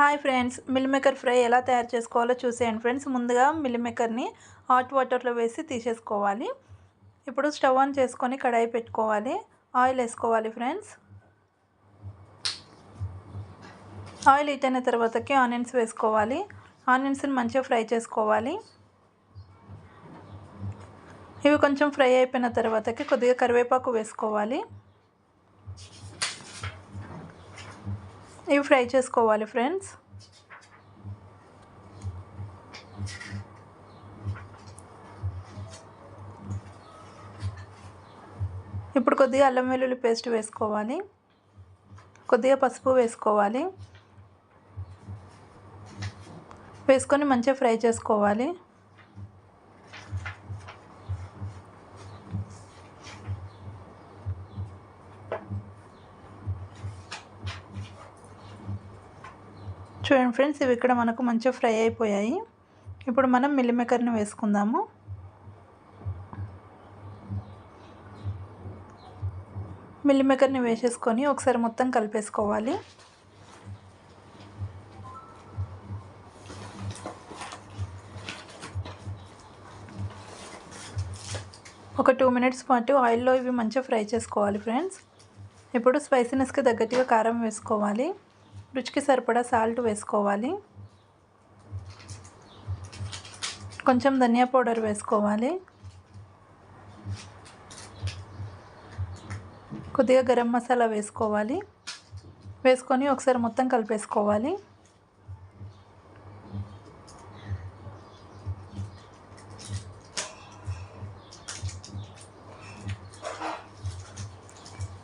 Hi friends, mill maker fry ఎలా తయారు చేసుకోవాలో చూసేయండి ఫ్రెండ్స్. ముందుగా మిల్ మేకర్ని హాట్ వాటర్లో వేసి తీసేసుకోవాలి. ఇప్పుడు స్టవ్ ఆన్ చేసుకొని కడాయి పెట్టుకోవాలి. ఆయిల్ వేసుకోవాలి ఫ్రెండ్స్. ఆయిల్ హీట్ అయిన తర్వాతకి ఆనియన్స్ వేసుకోవాలి. ఆనియన్స్ని మంచిగా ఫ్రై చేసుకోవాలి. ఇవి కొంచెం ఫ్రై అయిపోయిన తర్వాతకి కొద్దిగా కరివేపాకు వేసుకోవాలి. ఇవి ఫ్రై చేసుకోవాలి ఫ్రెండ్స్. ఇప్పుడు కొద్దిగా అల్లం వెల్లుల్లి పేస్ట్ వేసుకోవాలి. కొద్దిగా పసుపు వేసుకోవాలి. వేసుకొని మంచిగా ఫ్రై చేసుకోవాలి. చూడండి ఫ్రెండ్స్, ఇవి ఇక్కడ మనకు మంచిగా ఫ్రై అయిపోయాయి. ఇప్పుడు మనం మిల్ మేకర్ని వేసుకుందాము. మిల్ మేకర్ని వేసేసుకొని ఒకసారి మొత్తం కలిపేసుకోవాలి. ఒక 2 మినిట్స్ పాటు ఆయిల్లో ఇవి మంచిగా ఫ్రై చేసుకోవాలి ఫ్రెండ్స్. ఇప్పుడు స్పైసీనెస్కి తగ్గట్టుగా కారం వేసుకోవాలి. రుచికి సరిపడా సాల్ట్ వేసుకోవాలి. కొంచెం ధనియా పౌడర్ వేసుకోవాలి. కొద్దిగా గరం మసాలా వేసుకోవాలి. వేసుకొని ఒకసారి మొత్తం కలిపేసుకోవాలి.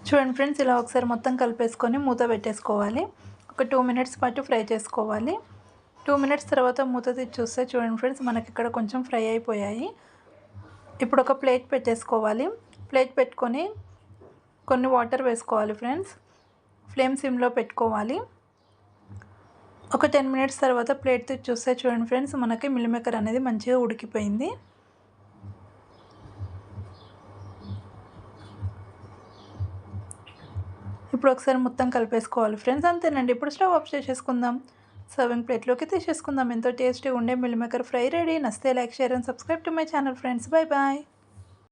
చూడండి ఫ్రెండ్స్, ఇలా ఒకసారి మొత్తం కలిపేసుకొని మూత పెట్టేసుకోవాలి. ఒక 2 మినిట్స్ పాటు ఫ్రై చేసుకోవాలి. 2 మినిట్స్ తర్వాత మూత తీసి చూస్తే చూడండి ఫ్రెండ్స్, మనకి ఇక్కడ కొంచెం ఫ్రై అయిపోయాయి. ఇప్పుడు ఒక ప్లేట్ పెట్టేసుకోవాలి. ప్లేట్ పెట్టుకొని కొన్ని వాటర్ వేసుకోవాలి ఫ్రెండ్స్. ఫ్లేమ్ సిమ్లో పెట్టుకోవాలి. ఒక 10 మినిట్స్ తర్వాత ప్లేట్ తీసి చూస్తే చూడండి ఫ్రెండ్స్, మనకి మిల్ మేకర్ అనేది మంచిగా ఉడికిపోయింది. ఇప్పుడు ఒకసారి మొత్తం కలిపేసుకోవాలి ఫ్రెండ్స్. అంతేనండి. ఇప్పుడు స్టవ్ ఆఫ్ చేసేసుకుందాం. సర్వింగ్ ప్లేట్లోకి తీసేసుకుందాం. ఎంతో టేస్టీగా ఉండే మిల్ మేకర్ ఫ్రై రెడీ. నచ్చితే like, share and subscribe to my channel friends. Bye bye.